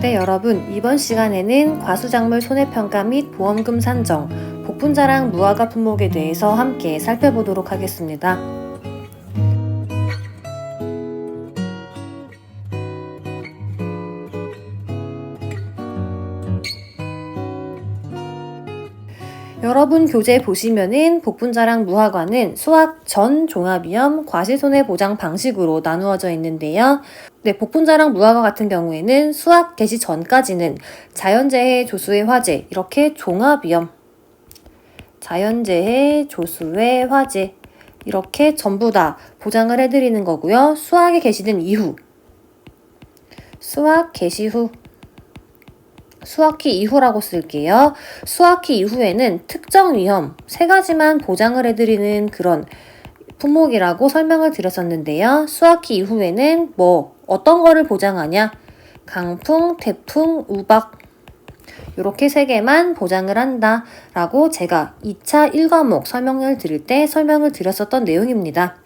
네, 여러분, 이번 시간에는 과수작물 손해평가 및 보험금 산정, 복분자랑 무화과 품목에 대해서 함께 살펴보도록 하겠습니다. 여러분 교재 보시면은 복분자랑 무화과는 수확 전 종합위험 과실손해보장 방식으로 나누어져 있는데요. 네, 복분자랑 무화과 같은 경우에는 수확 개시 전까지는 자연재해, 조수의 화재 이렇게 종합위험, 자연재해, 조수의 화재 이렇게 전부 다 보장을 해드리는 거고요. 수확이 개시된 이후, 수확 개시 후, 수확기 이후라고 쓸게요. 수확기 이후에는 특정 위험 3가지만 보장을 해드리는 그런 품목이라고 설명을 드렸었는데요. 수확기 이후에는 어떤 거를 보장하냐? 강풍, 태풍, 우박 이렇게 3개만 보장을 한다 라고 제가 2차 1과목 설명을 드릴 때 설명을 드렸었던 내용입니다.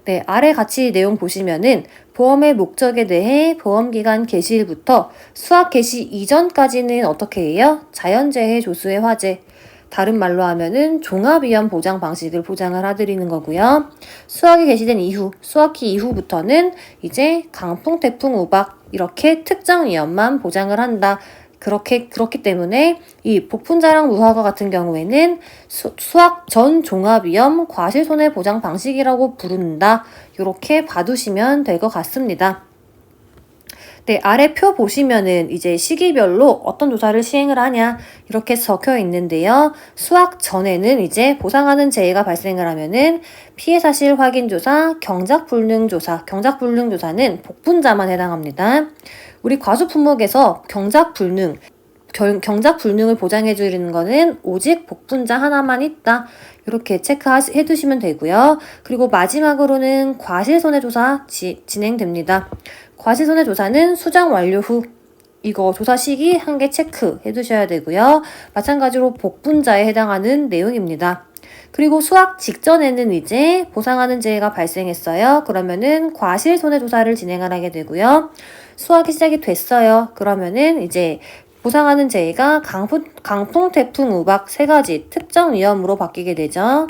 네, 아래 같이 내용 보시면은 보험의 목적에 대해 보험기간 개시일부터 수확 개시 이전까지는 어떻게 해요? 자연재해, 조수의 화재, 다른 말로 하면은 종합위험 보장 방식을 보장을 해드리는 거고요. 수확이 개시된 이후, 수확기 이후부터는 이제 강풍, 태풍, 우박 이렇게 특정 위험만 보장을 한다. 그렇기 때문에 이 복분자랑 무화과 같은 경우에는 수확 전 종합위험 과실손해보장 방식이라고 부른다. 이렇게 봐두시면 될 것 같습니다. 네, 아래 표 보시면은 이제 시기별로 어떤 조사를 시행을 하냐 이렇게 적혀 있는데요. 수확 전에는 이제 보상하는 재해가 발생을 하면은 피해 사실 확인 조사, 경작 불능 조사, 경작 불능 조사는 복분자만 해당합니다. 우리 과수 품목에서 경작 불능을 보장해 주는 거는 오직 복분자 하나만 있다. 이렇게 체크해 두시면 되고요. 그리고 마지막으로는 과실손해조사 진행됩니다. 과실손해조사는 수정 완료 후 이거 조사 시기 한 개 체크해 두셔야 되고요. 마찬가지로 복분자에 해당하는 내용입니다. 그리고 수확 직전에는 이제 보상하는 재해가 발생했어요. 그러면은 과실손해조사를 진행을 하게 되고요. 수확이 시작이 됐어요. 그러면은 이제 보상하는 재해가 강풍, 태풍, 우박 3가지 특정 위험으로 바뀌게 되죠.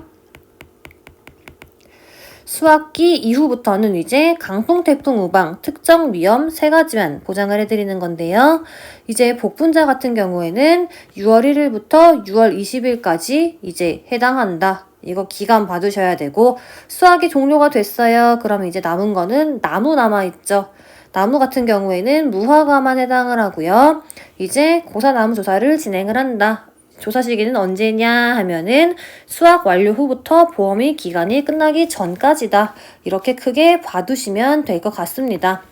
수확기 이후부터는 이제 강풍, 태풍, 우박 특정 위험 3가지만 보장을 해드리는 건데요. 이제 복분자 같은 경우에는 6월 1일부터 6월 20일까지 이제 해당한다. 이거 기간 봐두셔야 되고, 수확이 종료가 됐어요. 그러면 이제 남은 거는 나무 남아있죠. 나무 같은 경우에는 무화과만 해당을 하고요. 이제 고사나무 조사를 진행을 한다. 조사 시기는 언제냐 하면은 수확 완료 후부터 보험의 기간이 끝나기 전까지다. 이렇게 크게 봐두시면 될 것 같습니다.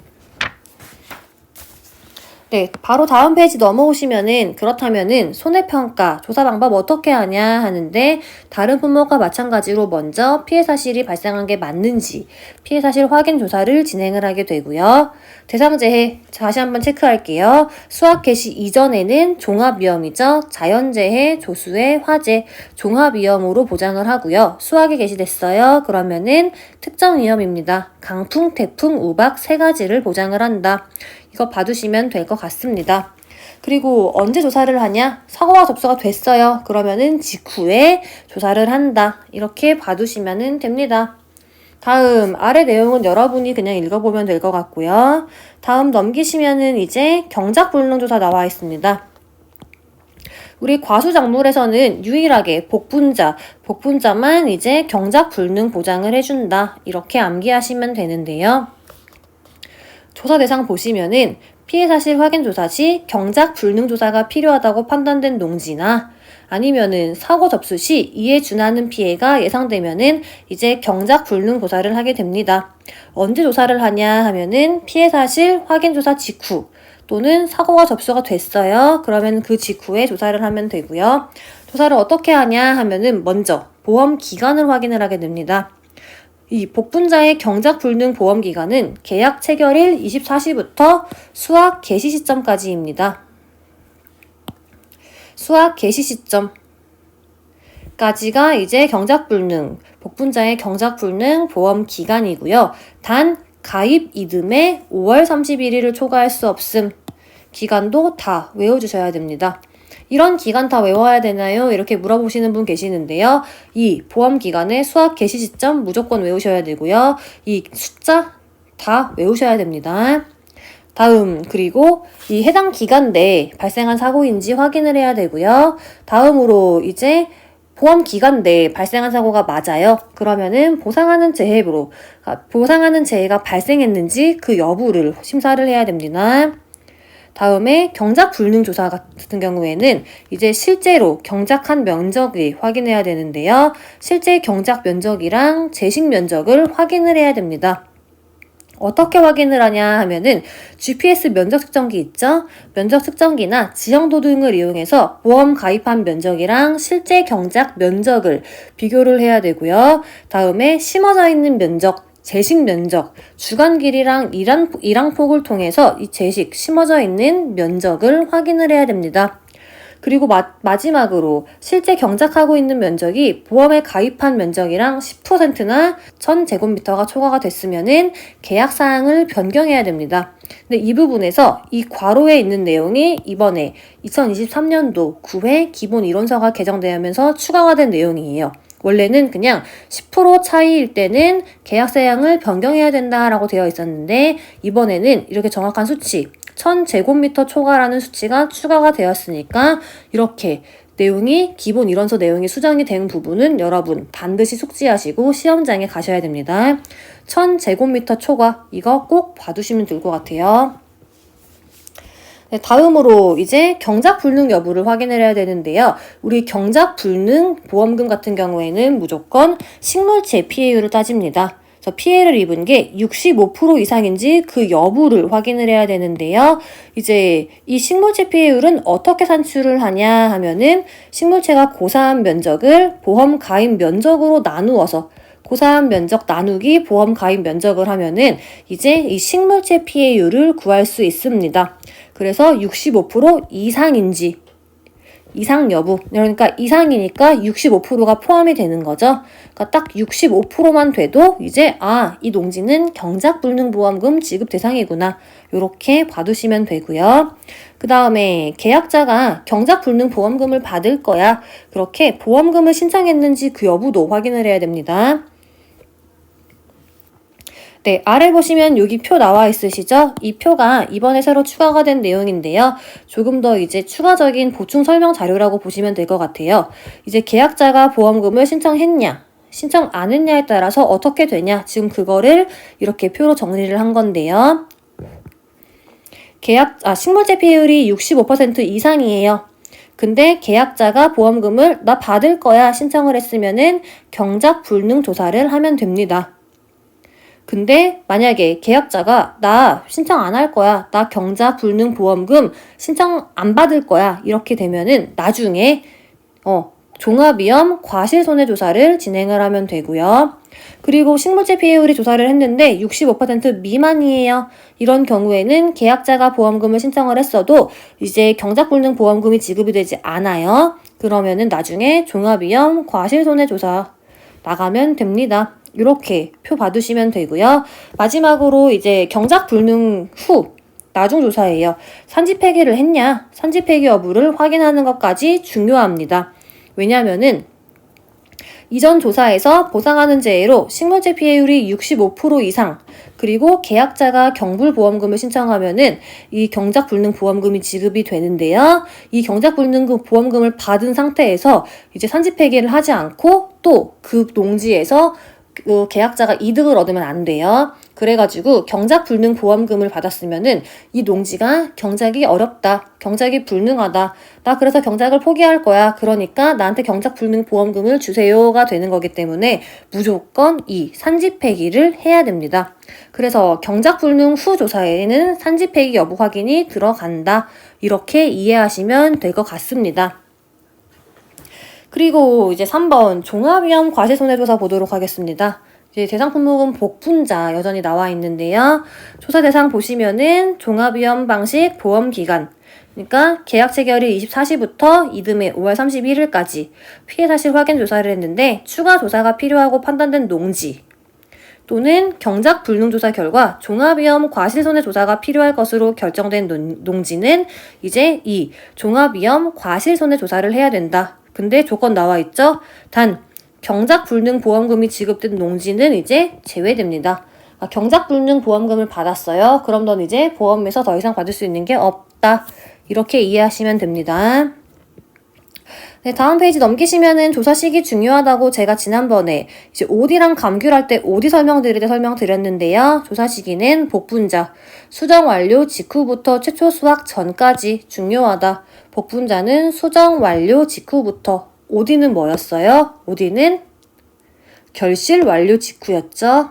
네, 바로 다음 페이지 넘어오시면은 그렇다면은 손해평가 조사 방법 어떻게 하냐 하는데 다른 품목과 마찬가지로 먼저 피해 사실이 발생한 게 맞는지 피해 사실 확인 조사를 진행을 하게 되고요. 대상재해 다시 한번 체크할게요. 수확 개시 이전에는 종합위험이죠. 자연재해, 조수의 화재, 종합위험으로 보장을 하고요. 수확이 개시됐어요. 그러면은 특정 위험입니다. 강풍, 태풍, 우박 3가지를 보장을 한다. 이거 봐두시면 될 것 같습니다. 그리고 언제 조사를 하냐? 사고가 접수가 됐어요. 그러면은 직후에 조사를 한다. 이렇게 봐두시면 됩니다. 다음 아래 내용은 여러분이 그냥 읽어보면 될 것 같고요. 다음 넘기시면은 이제 경작 불능 조사 나와 있습니다. 우리 과수작물에서는 유일하게 복분자만 이제 경작 불능 보장을 해준다. 이렇게 암기하시면 되는데요. 조사 대상 보시면은 피해 사실 확인 조사 시 경작 불능 조사가 필요하다고 판단된 농지나 아니면은 사고 접수 시 이에 준하는 피해가 예상되면은 이제 경작 불능 조사를 하게 됩니다. 언제 조사를 하냐 하면은 피해 사실 확인 조사 직후 또는 사고가 접수가 됐어요. 그러면 그 직후에 조사를 하면 되고요. 조사를 어떻게 하냐 하면은 먼저 보험 기간을 확인을 하게 됩니다. 이 복분자의 경작 불능 보험 기간은 계약 체결일 24시부터 수확 개시 시점까지입니다. 수확 개시 시점까지가 이제 경작 불능, 복분자의 경작 불능 보험 기간이고요. 단 가입 이듬해 5월 31일을 초과할 수 없음. 기간도 다 외워주셔야 됩니다. 이런 기간 다 외워야 되나요? 이렇게 물어보시는 분 계시는데요. 이 보험 기간의 수학 개시 시점 무조건 외우셔야 되고요. 이 숫자 다 외우셔야 됩니다. 다음, 그리고 이 해당 기간 내에 발생한 사고인지 확인을 해야 되고요. 다음으로 이제 보험 기간 내에 발생한 사고가 맞아요. 그러면은 보상하는 재해가 발생했는지 그 여부를 심사를 해야 됩니다. 다음에 경작 불능 조사 같은 경우에는 이제 실제로 경작한 면적을 확인해야 되는데요. 실제 경작 면적이랑 재식 면적을 확인을 해야 됩니다. 어떻게 확인을 하냐 하면은 GPS 면적 측정기 있죠? 면적 측정기나 지형도 등을 이용해서 보험 가입한 면적이랑 실제 경작 면적을 비교를 해야 되고요. 다음에 심어져 있는 면적, 재식 면적, 주간 길이랑 일항폭을 통해서 이 재식, 심어져 있는 면적을 확인을 해야 됩니다. 그리고 마지막으로 실제 경작하고 있는 면적이 보험에 가입한 면적이랑 10%나 1000제곱미터가 초과가 됐으면은 계약사항을 변경해야 됩니다. 근데 이 부분에서 이 괄호에 있는 내용이 이번에 2023년도 9회 기본이론서가 개정되면서 추가가 된 내용이에요. 원래는 그냥 10% 차이일 때는 계약사항을 변경해야 된다라고 되어 있었는데 이번에는 이렇게 정확한 수치 1000제곱미터 초과라는 수치가 추가가 되었으니까 이렇게 기본 이론서 내용이 수정이 된 부분은 여러분 반드시 숙지하시고 시험장에 가셔야 됩니다. 1000제곱미터 초과 이거 꼭 봐두시면 될 것 같아요. 네, 다음으로 이제 경작 불능 여부를 확인을 해야 되는데요. 우리 경작 불능 보험금 같은 경우에는 무조건 식물체 피해율을 따집니다. 그래서 피해를 입은 게 65% 이상인지 그 여부를 확인을 해야 되는데요. 이제 이 식물체 피해율은 어떻게 산출을 하냐 하면은 식물체가 고사한 면적을 보험 가입 면적으로 나누어서 고사한 면적 나누기 보험 가입 면적을 하면은 이제 이 식물체 피해율을 구할 수 있습니다. 그래서 65% 이상인지 이상 여부, 그러니까 이상이니까 65%가 포함이 되는 거죠. 그러니까 딱 65%만 돼도 이제 이 농지는 경작불능보험금 지급 대상이구나. 이렇게 봐두시면 되고요. 그 다음에 계약자가 경작불능보험금을 받을 거야. 그렇게 보험금을 신청했는지 그 여부도 확인을 해야 됩니다. 네, 아래 보시면 여기 표 나와 있으시죠? 이 표가 이번에 새로 추가가 된 내용인데요. 조금 더 이제 추가적인 보충 설명 자료라고 보시면 될 것 같아요. 이제 계약자가 보험금을 신청했냐, 신청 안 했냐에 따라서 어떻게 되냐, 지금 그거를 이렇게 표로 정리를 한 건데요. 식물체 피해율이 65% 이상이에요. 근데 계약자가 보험금을 나 받을 거야 신청을 했으면은 경작 불능 조사를 하면 됩니다. 근데 만약에 계약자가 나 신청 안 할 거야, 나 경작 불능 보험금 신청 안 받을 거야 이렇게 되면은 나중에 종합위험 과실손해조사를 진행을 하면 되고요. 그리고 식물체 피해율이 조사를 했는데 65% 미만이에요. 이런 경우에는 계약자가 보험금을 신청을 했어도 이제 경작불능 보험금이 지급이 되지 않아요. 그러면은 나중에 종합위험 과실손해조사 나가면 됩니다. 이렇게 표 받으시면 되고요. 마지막으로 이제 경작불능 후 나중 조사예요. 산지 폐기를 했냐, 산지 폐기 여부를 확인하는 것까지 중요합니다. 왜냐면은 이전 조사에서 보상하는 재해로 식물체 피해율이 65% 이상, 그리고 계약자가 경불보험금을 신청하면은 이 경작불능 보험금이 지급이 되는데요. 이 경작불능 보험금을 받은 상태에서 이제 산지 폐기를 하지 않고 또 그 농지에서 그 계약자가 이득을 얻으면 안 돼요. 그래가지고 경작불능 보험금을 받았으면은 이 농지가 경작이 어렵다, 경작이 불능하다, 나 그래서 경작을 포기할 거야, 그러니까 나한테 경작불능 보험금을 주세요가 되는 거기 때문에 무조건 이 산지 폐기를 해야 됩니다. 그래서 경작불능 후 조사에는 산지 폐기 여부 확인이 들어간다, 이렇게 이해하시면 될 것 같습니다. 그리고 이제 3번 종합위험 과실손해조사 보도록 하겠습니다. 이제 대상 품목은 복분자 여전히 나와 있는데요. 조사 대상 보시면은 종합위험 방식 보험기간, 그러니까 계약 체결일 24시부터 이듬해 5월 31일까지 피해 사실 확인 조사를 했는데 추가 조사가 필요하고 판단된 농지, 또는 경작 불능 조사 결과 종합위험 과실손해 조사가 필요할 것으로 결정된 농지는 이제 이 종합위험 과실손해 조사를 해야 된다. 근데 조건 나와 있죠? 단 경작 불능 보험금이 지급된 농지는 이제 제외됩니다. 경작 불능 보험금을 받았어요. 그럼 넌 이제 보험에서 더 이상 받을 수 있는 게 없다. 이렇게 이해하시면 됩니다. 네, 다음 페이지 넘기시면은 조사 시기 중요하다고 제가 지난번에 이제 OD랑 감귤할 때 OD 설명드릴 때 설명드렸는데요. 조사 시기는 복분자, 수정 완료 직후부터 최초 수확 전까지 중요하다. 복분자는 수정 완료 직후부터. OD는 뭐였어요? OD는 결실 완료 직후였죠.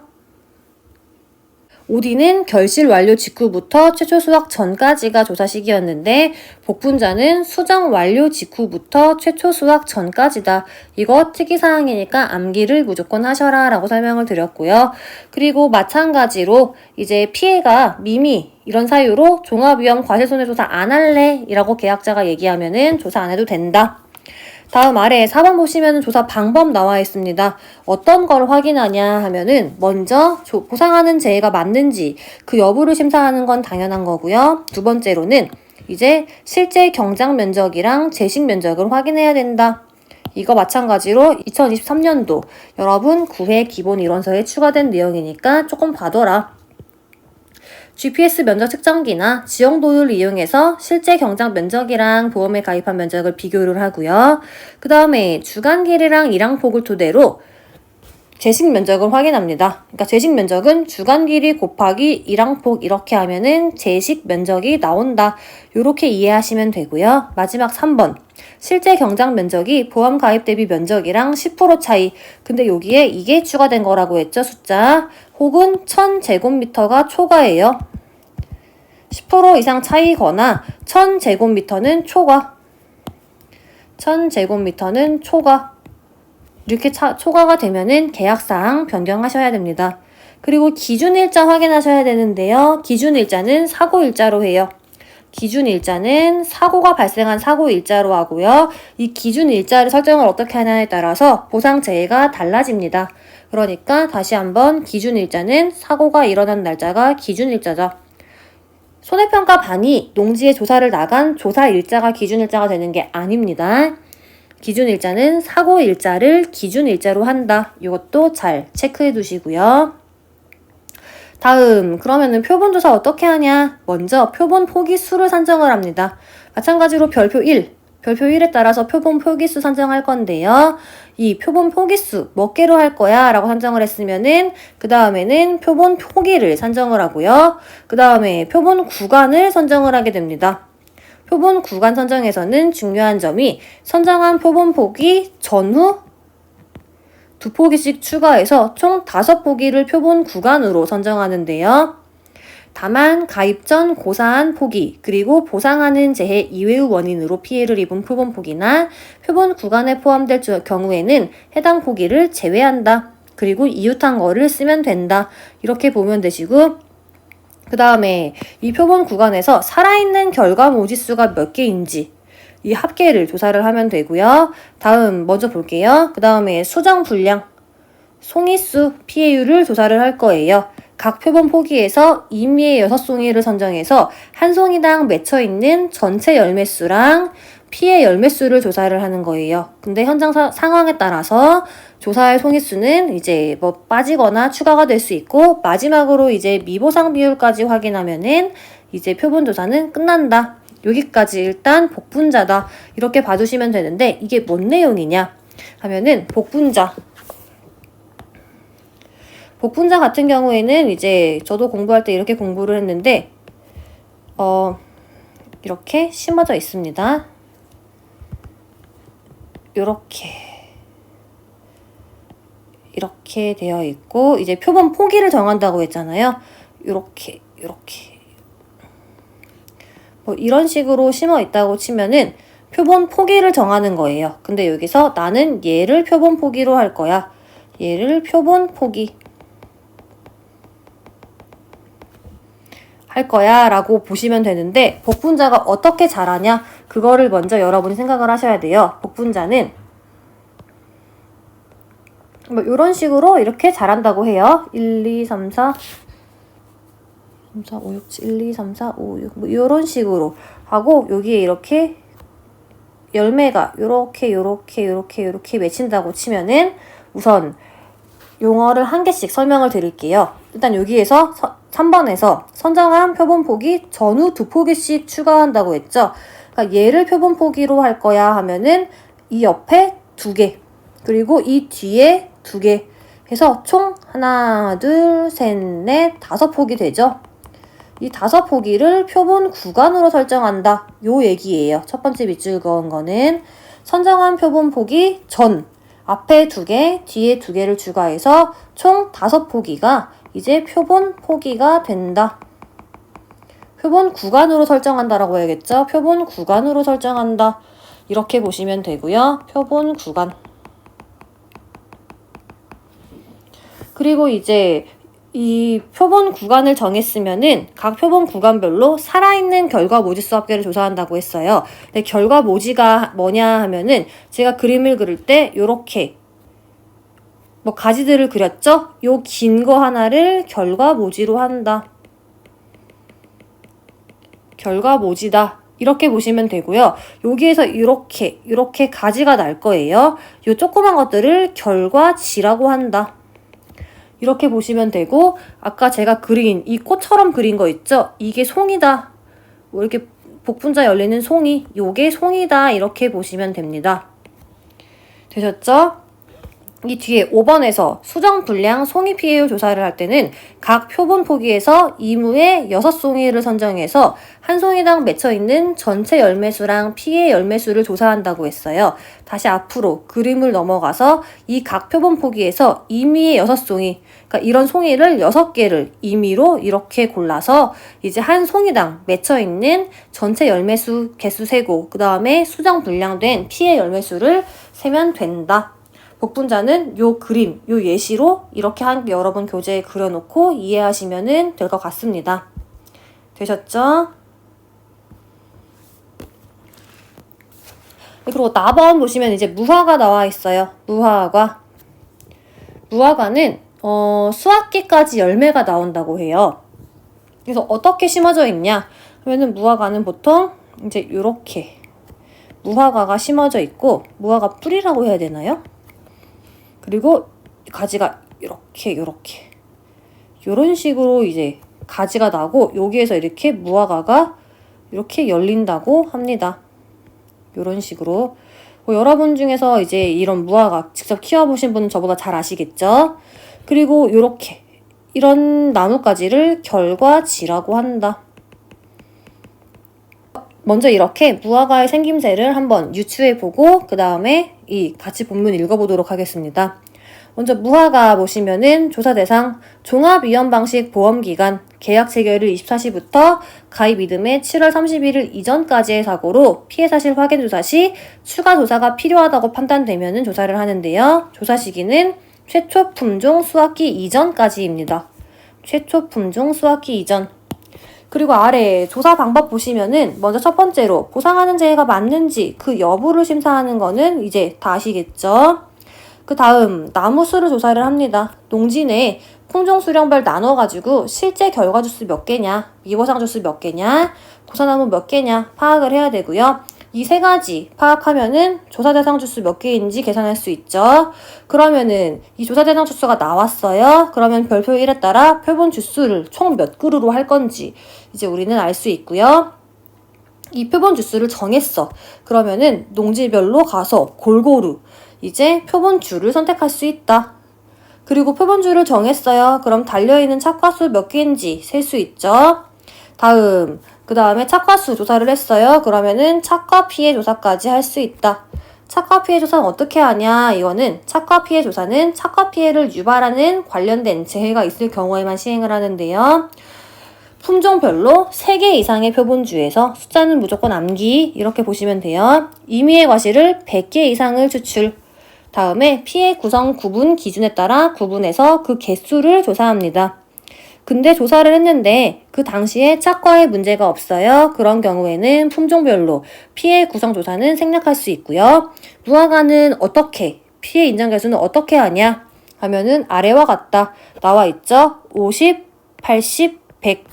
OD는 결실 완료 직후부터 최초 수확 전까지가 조사 시기였는데 복분자는 수정 완료 직후부터 최초 수확 전까지다. 이거 특이사항이니까 암기를 무조건 하셔라 라고 설명을 드렸고요. 그리고 마찬가지로 이제 피해가 미미 이런 사유로 종합위험 과실손해조사 안 할래 이라고 계약자가 얘기하면은 조사 안 해도 된다. 다음 아래 4번 보시면 조사 방법 나와 있습니다. 어떤 걸 확인하냐 하면은 먼저 보상하는 재해가 맞는지 그 여부를 심사하는 건 당연한 거고요. 두 번째로는 이제 실제 경작 면적이랑 재식 면적을 확인해야 된다. 이거 마찬가지로 2023년도 여러분 9회 기본 이론서에 추가된 내용이니까 조금 봐둬라. GPS 면적 측정기나 지형도를 이용해서 실제 경작 면적이랑 보험에 가입한 면적을 비교를 하고요. 그 다음에 주간 길이랑 일항폭을 토대로 재식 면적을 확인합니다. 그러니까 재식 면적은 주간 길이 곱하기 일항폭 이렇게 하면은 재식 면적이 나온다. 이렇게 이해하시면 되고요. 마지막 3번. 실제 경작 면적이 보험 가입 대비 면적이랑 10% 차이. 근데 여기에 이게 추가된 거라고 했죠, 숫자. 혹은 1000제곱미터가 초과예요. 10% 이상 차이거나 1000제곱미터는 초과. 1000제곱미터는 초과. 이렇게 초과가 되면은 계약사항 변경하셔야 됩니다. 그리고 기준일자 확인하셔야 되는데요. 기준일자는 사고일자로 해요. 기준일자는 사고가 발생한 사고일자로 하고요. 이 기준일자를 설정을 어떻게 하냐에 따라서 보상재해가 달라집니다. 그러니까 다시 한번 기준일자는 사고가 일어난 날짜가 기준일자죠. 손해평가 반이 농지에 조사를 나간 조사일자가 기준일자가 되는 게 아닙니다. 기준일자는 사고일자를 기준일자로 한다. 이것도 잘 체크해 두시고요. 다음, 그러면은 표본조사 어떻게 하냐? 먼저 표본 포기수를 산정을 합니다. 마찬가지로 별표 1, 별표 1에 따라서 표본 포기수 산정할 건데요. 이 표본 포기수 몇 개로 할 거야? 라고 산정을 했으면은 그 다음에는 표본 포기를 산정을 하고요. 그 다음에 표본 구간을 선정을 하게 됩니다. 표본 구간 선정에서는 중요한 점이 선정한 표본 포기 전후 2포기씩 추가해서 총 5포기를 표본 구간으로 선정하는데요. 다만 가입 전 고사한 포기 그리고 보상하는 재해 이외의 원인으로 피해를 입은 표본 포기나 표본 구간에 포함될 경우에는 해당 포기를 제외한다. 그리고 이웃한 거를 쓰면 된다. 이렇게 보면 되시고 그 다음에 이 표본 구간에서 살아있는 결과모지수가 몇 개인지 이 합계를 조사를 하면 되고요. 다음 먼저 볼게요. 그 다음에 수정 분량, 송이수, 피해율을 조사를 할 거예요. 각 표본 포기에서 임의의 6송이를 선정해서 한 송이당 맺혀있는 전체 열매수랑 피해 열매수를 조사를 하는 거예요. 근데 현장 상황에 따라서 조사할 송이수는 이제 뭐 빠지거나 추가가 될 수 있고 마지막으로 이제 미보상 비율까지 확인하면은 이제 표본 조사는 끝난다. 여기까지 일단 복분자다. 이렇게 봐주시면 되는데 이게 뭔 내용이냐 하면은 복분자 같은 경우에는 이제 저도 공부할 때 이렇게 공부를 했는데 이렇게 심어져 있습니다. 이렇게 되어 있고 이제 표본 포기를 정한다고 했잖아요. 이렇게 뭐 이런 식으로 심어 있다고 치면은 표본 포기를 정하는 거예요. 근데 여기서 나는 얘를 표본 포기로 할 거야. 얘를 표본 포기 할 거야 라고 보시면 되는데 복분자가 어떻게 자라냐 그거를 먼저 여러분이 생각을 하셔야 돼요. 복분자는 뭐 이런 식으로 이렇게 잘한다고 해요. 1, 2, 3, 4 3, 4, 5, 6, 7, 1, 2, 3, 4, 5, 6 뭐 이런 식으로 하고 여기에 이렇게 열매가 요렇게 맺힌다고 치면은 우선 용어를 한 개씩 설명을 드릴게요. 일단 여기에서 3번에서 선정한 표본 포기 전후 2포기씩 추가한다고 했죠. 그러니까 얘를 표본 포기로 할 거야 하면은 이 옆에 2개 그리고 이 뒤에 2개 해서 총 하나, 둘, 셋, 넷, 5포기 되죠. 이 5포기를 표본 구간으로 설정한다. 요 얘기예요. 첫 번째 밑줄 그은 거는 선정한 표본 포기 전 앞에 2개, 뒤에 2개를 추가해서 총 5포기가 이제 표본 포기가 된다. 표본 구간으로 설정한다라고 해야겠죠? 표본 구간으로 설정한다. 이렇게 보시면 되고요. 표본 구간. 그리고 이제 이 표본 구간을 정했으면은 각 표본 구간별로 살아있는 결과 모지수 합계를 조사한다고 했어요. 근데 결과 모지가 뭐냐 하면은 제가 그림을 그릴 때 요렇게 뭐 가지들을 그렸죠? 요 긴 거 하나를 결과 모지로 한다. 결과 모지다. 이렇게 보시면 되고요. 여기에서 이렇게 가지가 날 거예요. 요 조그만 것들을 결과지라고 한다. 이렇게 보시면 되고 아까 제가 그린 이 꽃처럼 그린 거 있죠? 이게 송이다. 뭐 이렇게 복분자 열리는 송이. 요게 송이다. 이렇게 보시면 됩니다. 되셨죠? 이 뒤에 5번에서 수정 불량 송이 피해율 조사를 할 때는 각 표본 포기에서 이무의 6송이를 선정해서 한 송이당 맺혀있는 전체 열매수랑 피해 열매수를 조사한다고 했어요. 다시 앞으로 그림을 넘어가서 이 각 표본 포기에서 임의의 6송이, 그러니까 이런 송이를 6개를 임의로 이렇게 골라서 이제 한 송이당 맺혀있는 전체 열매수 개수 세고 그 다음에 수정 불량된 피해 열매수를 세면 된다. 복분자는 요 그림, 요 예시로 이렇게 여러분 교재에 그려놓고 이해하시면 될 것 같습니다. 되셨죠? 그리고 나번 보시면 이제 무화과 나와 있어요. 무화과는 수학기까지 열매가 나온다고 해요. 그래서 어떻게 심어져 있냐 하면은 무화과는 보통 이제 요렇게 무화과가 심어져 있고 무화과 뿌리라고 해야 되나요? 그리고 가지가 이렇게 요런 식으로 이제 가지가 나고 여기에서 이렇게 무화과가 이렇게 열린다고 합니다. 요런 식으로 여러분 중에서 이제 이런 무화과 직접 키워보신 분은 저보다 잘 아시겠죠? 그리고 요렇게 이런 나뭇가지를 결과지라고 한다. 먼저 이렇게 무화과의 생김새를 한번 유추해보고 그 다음에 이 같이 본문 읽어보도록 하겠습니다. 먼저 무화과 보시면은 조사 대상 종합위험 방식 보험기간 계약 체결일 24시부터 가입 이듬해 7월 31일 이전까지의 사고로 피해 사실 확인 조사 시 추가 조사가 필요하다고 판단되면은 조사를 하는데요. 조사 시기는 최초 품종 수확기 이전까지입니다. 최초 품종 수확기 이전. 그리고 아래 조사 방법 보시면은 먼저 첫 번째로 보상하는 재해가 맞는지 그 여부를 심사하는 거는 이제 다 아시겠죠? 그 다음 나무수를 조사를 합니다. 농지 내에 품종 수령별 나눠가지고 실제 결과 주수 몇 개냐, 미보상 주수 몇 개냐, 고사나무 몇 개냐 파악을 해야 되고요. 이 세 가지 파악하면은 조사 대상 주수 몇 개인지 계산할 수 있죠. 그러면은 이 조사 대상 주수가 나왔어요. 그러면 별표 1에 따라 표본 주수를 총 몇 그루로 할 건지 이제 우리는 알 수 있고요. 이 표본 주수를 정했어. 그러면은 농지별로 가서 골고루 이제 표본주를 선택할 수 있다. 그리고 표본주를 정했어요. 그럼 달려있는 착과수 몇 개인지 셀 수 있죠. 그 다음에 착과수 조사를 했어요. 그러면은 착과 피해 조사까지 할 수 있다. 착과 피해 조사는 어떻게 하냐? 이거는 착과 피해 조사는 착과 피해를 유발하는 관련된 재해가 있을 경우에만 시행을 하는데요. 품종별로 3개 이상의 표본주에서 숫자는 무조건 암기 이렇게 보시면 돼요. 임의의 과실을 100개 이상을 추출. 다음에 피해 구성 구분 기준에 따라 구분해서 그 개수를 조사합니다. 근데 조사를 했는데 그 당시에 착과에 문제가 없어요. 그런 경우에는 품종별로 피해 구성 조사는 생략할 수 있고요. 무화과는 어떻게, 피해 인정 개수는 어떻게 하냐? 하면은 아래와 같다. 나와 있죠? 50, 80, 100.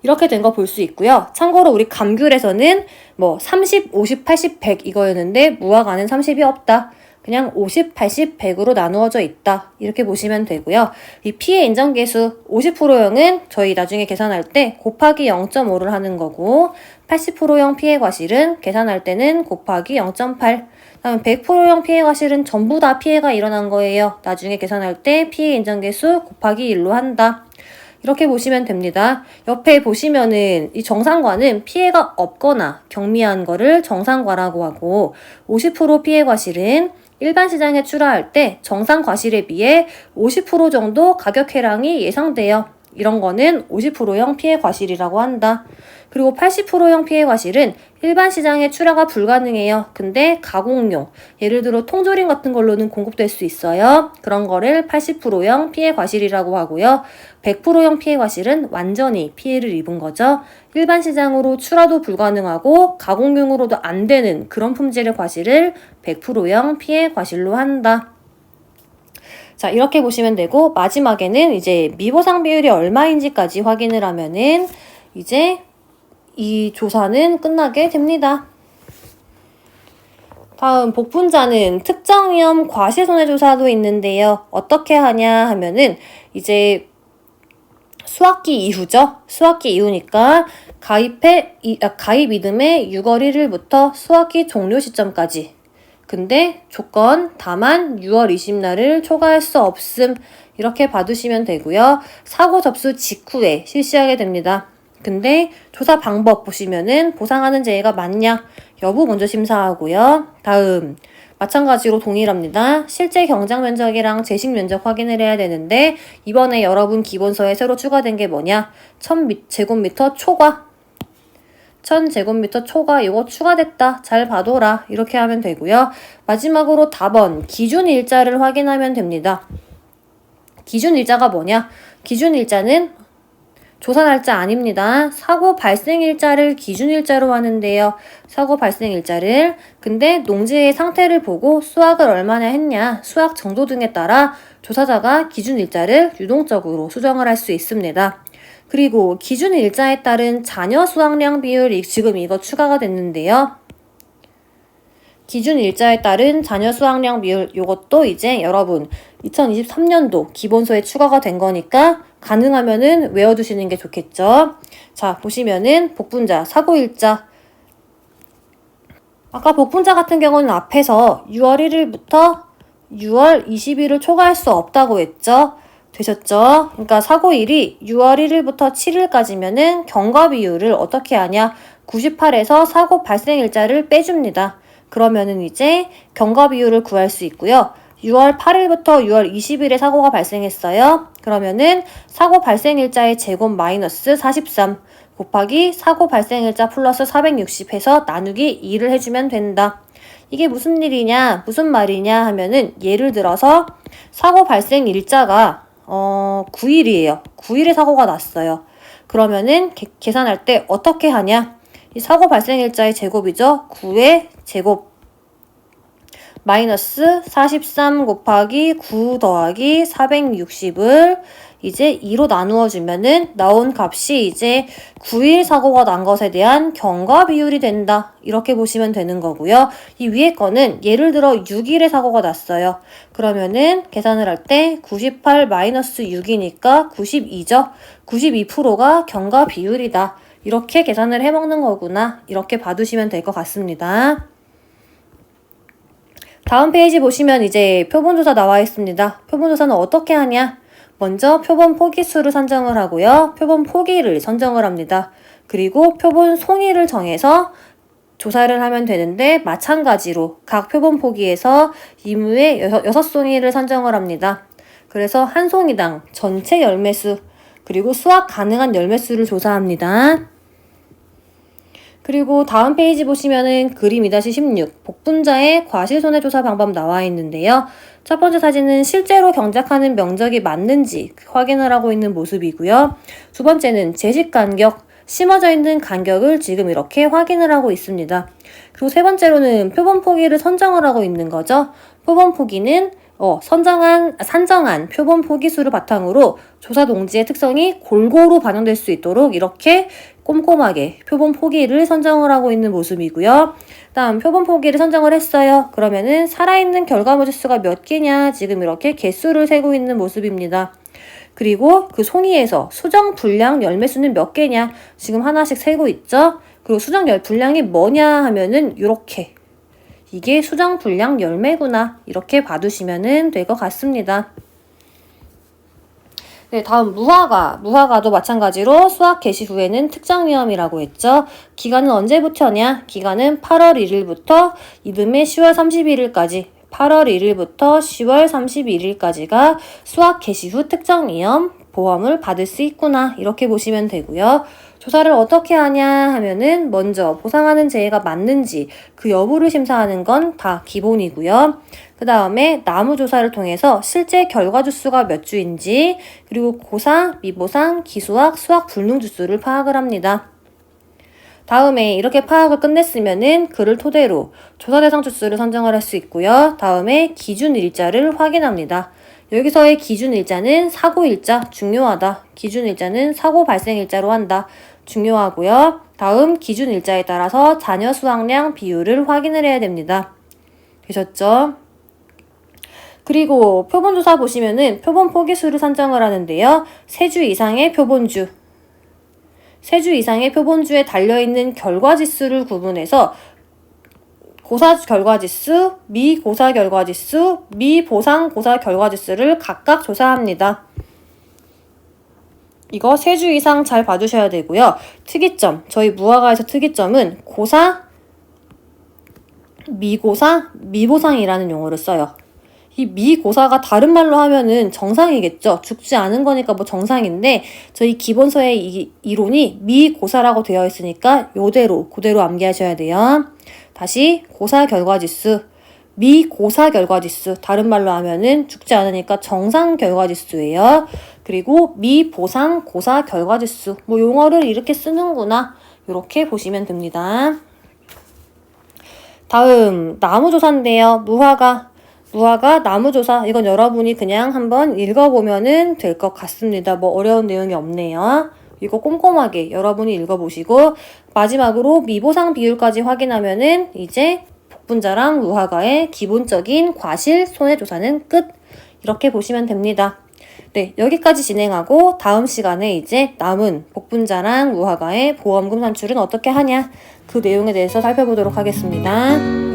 이렇게 된 거 볼 수 있고요. 참고로 우리 감귤에서는 뭐 30, 50, 80, 100 이거였는데 무화과는 30이 없다. 그냥 50, 80, 100으로 나누어져 있다. 이렇게 보시면 되고요. 이 피해 인정계수 50%형은 저희 나중에 계산할 때 곱하기 0.5를 하는 거고 80%형 피해 과실은 계산할 때는 곱하기 0.8. 다음 100%형 피해 과실은 전부 다 피해가 일어난 거예요. 나중에 계산할 때 피해 인정계수 곱하기 1로 한다. 이렇게 보시면 됩니다. 옆에 보시면은 이 정상과는 피해가 없거나 경미한 거를 정상과라고 하고 50% 피해 과실은 일반 시장에 출하할 때 정상 과실에 비해 50% 정도 가격 해랑이 예상돼요. 이런 거는 50%형 피해 과실이라고 한다. 그리고 80%형 피해 과실은 일반 시장에 출하가 불가능해요. 근데 가공용, 예를 들어 통조림 같은 걸로는 공급될 수 있어요. 그런 거를 80%형 피해 과실이라고 하고요. 100%형 피해 과실은 완전히 피해를 입은 거죠. 일반 시장으로 출하도 불가능하고 가공용으로도 안 되는 그런 품질의 과실을 100%형 피해 과실로 한다. 자, 이렇게 보시면 되고 마지막에는 이제 미보상 비율이 얼마인지까지 확인을 하면은 이제 이 조사는 끝나게 됩니다. 다음 복분자는 특정 위험 과실손해조사도 있는데요. 어떻게 하냐 하면은 이제 수학기 이후죠. 수학기 이후니까 가입 이듬해 6월 1일부터 수학기 종료 시점까지. 근데 조건 다만 6월 20날을 초과할 수 없음. 이렇게 봐두시면 되고요. 사고 접수 직후에 실시하게 됩니다. 근데 조사 방법 보시면은 보상하는 재해가 맞냐 여부 먼저 심사하고요. 다음 마찬가지로 동일합니다. 실제 경장 면적이랑 재식 면적 확인을 해야 되는데 이번에 여러분 기본서에 새로 추가된 게 뭐냐? 1000제곱미터 초과. 1000제곱미터 초과 이거 추가됐다. 잘 봐둬라. 이렇게 하면 되고요. 마지막으로 답원 기준 일자를 확인하면 됩니다. 기준 일자가 뭐냐? 기준 일자는 조사 날짜 아닙니다. 사고 발생 일자를 기준 일자로 하는데요. 사고 발생 일자를. 근데 농지의 상태를 보고 수확을 얼마나 했냐, 수확 정도 등에 따라 조사자가 기준 일자를 유동적으로 수정을 할 수 있습니다. 그리고 기준 일자에 따른 잔여 수확량 비율이 지금 이거 추가가 됐는데요. 기준 일자에 따른 잔여 수확량 비율 요것도 이제 여러분 2023년도 기본서에 추가가 된 거니까 가능하면은 외워두시는 게 좋겠죠. 자, 보시면은 복분자, 사고일자. 아까 복분자 같은 경우는 앞에서 6월 1일부터 6월 20일을 초과할 수 없다고 했죠. 되셨죠? 그러니까 사고일이 6월 1일부터 7일까지면은 경과 비율을 어떻게 하냐? 98에서 사고 발생일자를 빼줍니다. 그러면은 이제 경과 비율을 구할 수 있고요. 6월 8일부터 6월 20일에 사고가 발생했어요. 그러면은 사고 발생일자의 제곱 마이너스 43 곱하기 사고 발생일자 플러스 460 해서 나누기 2를 해주면 된다. 이게 무슨 일이냐, 무슨 말이냐 하면은 예를 들어서 사고 발생일자가 9일이에요. 9일에 사고가 났어요. 그러면은 계산할 때 어떻게 하냐? 이 사고 발생일자의 제곱이죠. 9의 제곱 마이너스 43 곱하기 9 더하기 460을 이제 2로 나누어 주면은 나온 값이 이제 9일 사고가 난 것에 대한 경과 비율이 된다. 이렇게 보시면 되는 거고요. 이 위에 거는 예를 들어 6일에 사고가 났어요. 그러면은 계산을 할 때 98 마이너스 6이니까 92죠. 92%가 경과 비율이다. 이렇게 계산을 해먹는 거구나. 이렇게 봐두시면 될 것 같습니다. 다음 페이지 보시면 이제 표본조사 나와 있습니다. 표본조사는 어떻게 하냐? 먼저 표본 포기수를 선정을 하고요. 표본 포기를 선정을 합니다. 그리고 표본 송이를 정해서 조사를 하면 되는데 마찬가지로 각 표본 포기에서 이무의 6송이를 선정을 합니다. 그래서 한 송이당 전체 열매수 그리고 수확 가능한 열매수를 조사합니다. 그리고 다음 페이지 보시면은 그림 2-16 복분자의 과실손해조사 방법 나와 있는데요. 첫 번째 사진은 실제로 경작하는 면적이 맞는지 확인을 하고 있는 모습이고요. 두 번째는 재식 간격, 심어져 있는 간격을 지금 이렇게 확인을 하고 있습니다. 그리고 세 번째로는 표본 포기를 선정을 하고 있는 거죠. 표본 포기는 산정한 표본 포기수를 바탕으로 조사 동지의 특성이 골고루 반영될 수 있도록 이렇게 꼼꼼하게 표본 포기를 선정을 하고 있는 모습이고요. 다음 표본 포기를 선정을 했어요. 그러면은 살아있는 결과물의 수가 몇 개냐 지금 이렇게 개수를 세고 있는 모습입니다. 그리고 그 송이에서 수정 분량 열매 수는 몇 개냐 지금 하나씩 세고 있죠. 그리고 수정 분량이 뭐냐 하면은 이렇게 이게 수정 분량 열매구나 이렇게 봐두시면 될 것 같습니다. 네, 다음 무화과도 마찬가지로 수확 개시 후에는 특정 위험이라고 했죠. 기간은 언제부터냐? 기간은 8월 1일부터 이듬해 10월 31일까지 8월 1일부터 10월 31일까지가 수확 개시 후 특정 위험 보험을 받을 수 있구나 이렇게 보시면 되고요. 조사를 어떻게 하냐 하면은 먼저 보상하는 재해가 맞는지 그 여부를 심사하는 건 다 기본이고요. 그 다음에 나무 조사를 통해서 실제 결과 주수가 몇 주인지 그리고 고사, 미보상, 기수학, 수학 불능 주수를 파악을 합니다. 다음에 이렇게 파악을 끝냈으면은 그를 토대로 조사 대상 주수를 선정을 할 수 있고요. 다음에 기준 일자를 확인합니다. 여기서의 기준 일자는 사고 일자 중요하다. 기준 일자는 사고 발생 일자로 한다. 중요하고요. 다음 기준 일자에 따라서 잔여 수확량 비율을 확인을 해야 됩니다. 되셨죠? 그리고 표본조사 보시면은 표본 포기수를 선정을 하는데요. 3주 이상의 표본주 3주 이상의 표본주에 달려있는 결과지수를 구분해서 고사 결과지수, 미고사 결과지수, 미보상 고사 결과지수를 각각 조사합니다. 이거 3주 이상 잘 봐주셔야 되고요. 특이점, 저희 무화과에서 특이점은 고사, 미고사, 미보상이라는 용어를 써요. 이 미고사가 다른 말로 하면은 정상이겠죠. 죽지 않은 거니까 뭐 정상인데 저희 기본서의 이 이론이 미고사라고 되어 있으니까 그대로 암기하셔야 돼요. 다시 고사 결과지수, 미고사 결과지수 다른 말로 하면은 죽지 않으니까 정상 결과지수예요. 그리고 미보상 고사 결과지수 뭐 용어를 이렇게 쓰는구나 이렇게 보시면 됩니다. 다음 나무조사인데요. 무화과 나무조사 이건 여러분이 그냥 한번 읽어보면은 될 것 같습니다. 뭐 어려운 내용이 없네요. 이거 꼼꼼하게 여러분이 읽어보시고 마지막으로 미보상 비율까지 확인하면은 이제 복분자랑 무화과의 기본적인 과실 손해조사는 끝 이렇게 보시면 됩니다. 네, 여기까지 진행하고 다음 시간에 이제 남은 복분자랑 무화과의 보험금 산출은 어떻게 하냐 그 내용에 대해서 살펴보도록 하겠습니다.